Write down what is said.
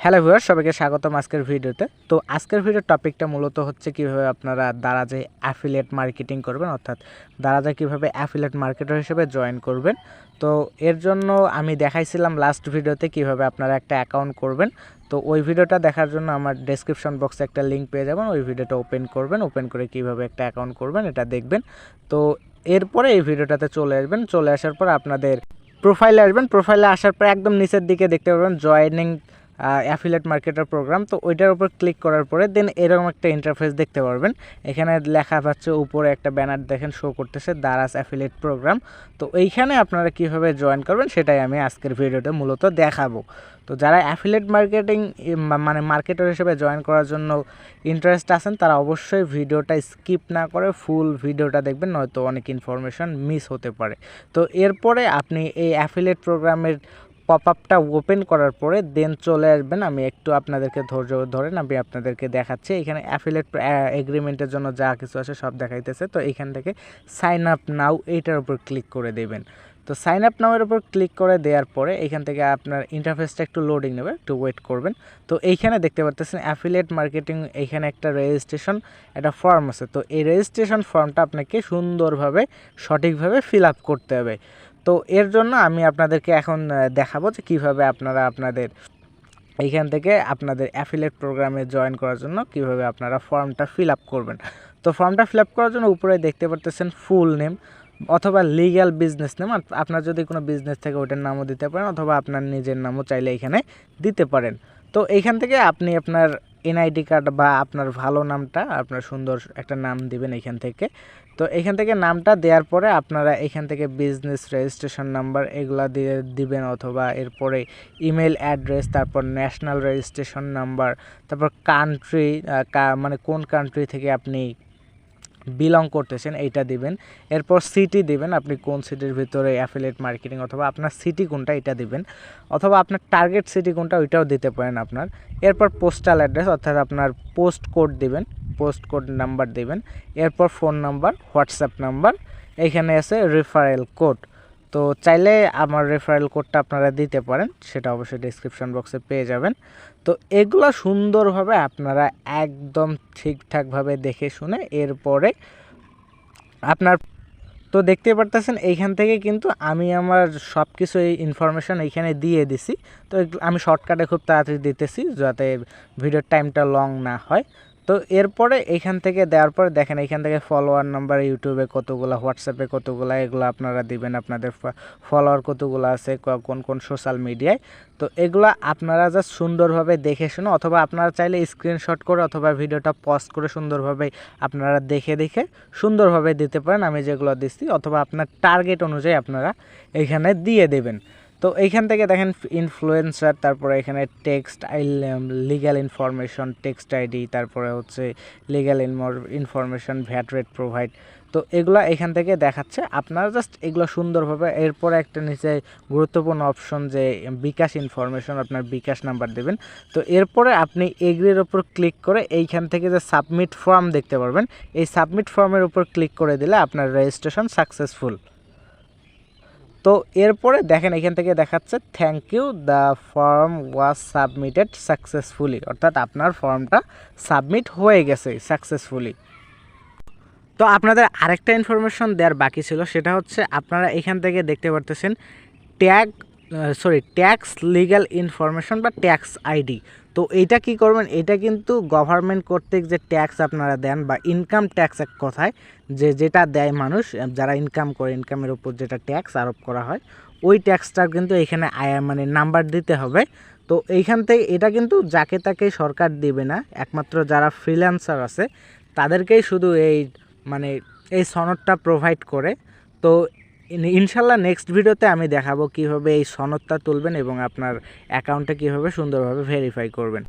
Hello viewers, সবাইকে স্বাগতম আজকের ভিডিওতে। তো আজকের ভিডিওর টপিকটা মূলত হচ্ছে কিভাবে আপনারা দারাজে অ্যাফিলিয়েট মার্কেটিং করবেন, অর্থাৎ দারাজে কিভাবে অ্যাফিলিয়েট মার্কেটার হিসেবে জয়েন করবেন। তো এর জন্য আমি দেখাইছিলাম লাস্ট ভিডিওতে কিভাবে আপনারা একটা অ্যাকাউন্ট করবেন। তো ওই ভিডিওটা দেখার জন্য আমার ডেসক্রিপশন বক্সে একটা লিঙ্ক পেয়ে যাবেন, ওই ভিডিওটা ওপেন করবেন, ওপেন করে কিভাবে একটা অ্যাকাউন্ট করবেন এটা দেখবেন। তো এরপরে এই ভিডিওটাতে চলে আসবেন, চলে আসার পর আপনাদের প্রোফাইলে আসবেন। প্রোফাইলে আসার পর একদম নিচের দিকে দেখতে পাবেন জয়েনিং অ্যাফিলিয়েট মার্কেটার প্রোগ্রাম। তো ওইটার উপর ক্লিক করার পরে দেন এরকম একটা ইন্টারফেস দেখতে পারবেন। এখানে লেখা পাচ্ছে, উপরে একটা ব্যানার দেখেন শো করতেছে দারাজ অ্যাফিলিয়েট প্রোগ্রাম। তো এইখানে আপনারা কীভাবে জয়েন করবেন সেটাই আমি আজকের ভিডিওতে মূলত দেখাবো। তো যারা অ্যাফিলিয়েট মার্কেটিং মানে মার্কেটার হিসেবে জয়েন করার জন্য ইন্টারেস্ট আছেন তারা অবশ্যই ভিডিওটা স্কিপ না করে ফুল ভিডিওটা দেখবেন, নয়তো অনেক ইনফরমেশন মিস হতে পারে। তো এরপরে আপনি এই অ্যাফিলিয়েট প্রোগ্রামের পপ আপটা ওপেন করার পরে দেন চলে আসবেন। আমি একটু আপনাদেরকে ধৈর্য ধরেন, আমি আপনাদেরকে দেখাচ্ছি। এখানে অ্যাফিলিয়েট এগ্রিমেন্টের জন্য যা কিছু আছে সব দেখাইতেছে। তো এইখান থেকে সাইন আপ নাও এইটার উপর ক্লিক করে দেবেন। তো সাইন আপ নাওয়ের উপর ক্লিক করে দেওয়ার পরে এখান থেকে আপনার ইন্টারফেসটা একটু লোডিং নেবে, একটু ওয়েট করবেন। তো এইখানে দেখতে পাচ্ছেন অ্যাফিলিয়েট মার্কেটিং, এইখানে একটা রেজিস্ট্রেশন একটা ফর্ম আছে। তো এই রেজিস্ট্রেশন ফর্মটা আপনাকে সুন্দরভাবে সঠিকভাবে ফিল আপ করতে হবে। তো এর জন্য আমি আপনাদেরকে এখন দেখাবো যে কীভাবে আপনারা আপনাদের এইখান থেকে আপনাদের অ্যাফিলিয়েট প্রোগ্রামে জয়েন করার জন্য কিভাবে আপনারা ফর্মটা ফিল আপ করবেন। তো ফর্মটা ফিল আপ করার জন্য উপরে দেখতে পারতেছেন ফুল নেম অথবা লিগ্যাল বিজনেস নেম। আপনার যদি কোনো বিজনেস থেকে ওটার নামও দিতে পারেন, অথবা আপনার নিজের নামও চাইলে এখানে দিতে পারেন। তো এইখান থেকে আপনি আপনার এনআইডি কার্ড বা আপনার ভালো নামটা, আপনার সুন্দর একটা নাম দিবেন এইখান থেকে। তো এখান থেকে নামটা দেওয়ার পরে আপনারা এখান থেকে বিজনেস রেজিস্ট্রেশন নাম্বার এগুলা দিয়ে দিবেন, অথবা এরপরে ইমেল অ্যাড্রেস, তারপর ন্যাশনাল রেজিস্ট্রেশন নাম্বার, তারপর কান্ট্রি মানে কোন কান্ট্রি থেকে আপনি বিলং করতেছেন এইটা দিবেন। এরপর সিটি দিবেন, আপনি কোন সিটির ভিতরে অ্যাফিলিয়েট মার্কেটিং, অথবা আপনার সিটি কোনটা এটা দিবেন, অথবা আপনার টার্গেট সিটি কোনটা ওইটাও দিতে পারেন আপনার। এরপর পোস্টাল অ্যাড্রেস অর্থাৎ আপনার পোস্ট কোড দিবেন, পোস্ট কোড নাম্বার দিবেন। এরপর ফোন নাম্বার, হোয়াটসঅ্যাপ নাম্বার, এইখানে আছে রেফারেল কোড। তো চাইলে আমার রেফারেল কোডটা আপনারা দিতে পারেন, সেটা অবশ্যই ডিসক্রিপশন বক্সে পেয়ে যাবেন। তো এগুলো সুন্দরভাবে আপনারা একদম ঠিকঠাকভাবে দেখে শুনে এরপরে আপনার তো দেখতে পারতেছেন এইখান থেকে কিন্তু আমি আমার সব কিছু এই ইনফরমেশান এইখানে দিয়ে দিছি। তো আমি শর্টকাটে খুব তাড়াতাড়ি দিতেছি যাতে ভিডিওর টাইমটা লং না হয়। তো এরপরে এইখান থেকে দেওয়ার পরে দেখেন এইখান থেকে ফলোয়ার নাম্বার, ইউটিউবে কতগুলো, হোয়াটসঅ্যাপে কতগুলো, এগুলো আপনারা দিবেন। আপনাদের ফলোয়ার কতগুলো আছে কোন কোন সোশ্যাল মিডিয়ায়। তো এগুলো আপনারা জাস্ট সুন্দরভাবে দেখে শুনে, অথবা আপনারা চাইলে স্ক্রিনশট করে অথবা ভিডিওটা পজ করে সুন্দরভাবে আপনারা দেখে দেখে সুন্দরভাবে দিতে পারেন আমি যেগুলো দিচ্ছি, অথবা আপনার টার্গেট অনুযায়ী আপনারা এইখানে দিয়ে দেবেন। তো এইখান থেকে দেখেন ইনফ্লুয়েন্সার, তারপরে এখানে text legal information, text ID, তারপরে হচ্ছে legal information, VAT rate provide. তো এগুলো এখান থেকে দেখাচ্ছে, আপনারা জাস্ট এগুলো সুন্দরভাবে। এরপরে একটা নিচে গুরুত্বপূর্ণ অপশন যে বিকাশ ইনফরমেশন, আপনার বিকাশ নাম্বার দেবেন। তো এরপরে আপনি এগ্রির ওপর ক্লিক করে এইখান থেকে যে সাবমিট ফর্ম দেখতে পারবেন, এই সাবমিট ফর্মের উপর ক্লিক করে দিলে আপনার রেজিস্ট্রেশন সাকসেসফুল। তো এরপরে দেখেন এখান থেকে দেখাচ্ছে thank you, the form was submitted successfully, অর্থাৎ আপনার ফর্মটা সাবমিট হয়ে গেছে সাকসেসফুলি। তো আপনাদের আরেকটা ইনফরমেশন দেওয়ার বাকি ছিল, সেটা হচ্ছে আপনারা এখান থেকে দেখতে পারতেছেন ট্যাক্স লিগ্যাল ইনফরমেশন বা ট্যাক্স আইডি। তো এইটা কি করবেন, এটা কিন্তু গভর্নমেন্ট কর্তৃক যে ট্যাক্স আপনারা দেন বা ইনকাম ট্যাক্স এক কথায় যেটা দেয় মানুষ যারা ইনকাম করে, ইনকামের উপর যেটা ট্যাক্স আরোপ করা হয়, ওই ট্যাক্সটা কিন্তু এখানে মানে নাম্বার দিতে হবে। তো এইখান থেকে এটা কিন্তু যাকে তাকে সরকার দিবে না, একমাত্র যারা ফ্রিল্যান্সার আছে তাদেরকেই শুধু এই সনদটা প্রোভাইড করে। তো ইনশাল্লাহ নেক্সট ভিডিওতে আমি দেখাবো কিভাবে এই সনদটা তুলবেন এবং আপনার অ্যাকাউন্টে কিভাবে সুন্দরভাবে ভেরিফাই করবেন।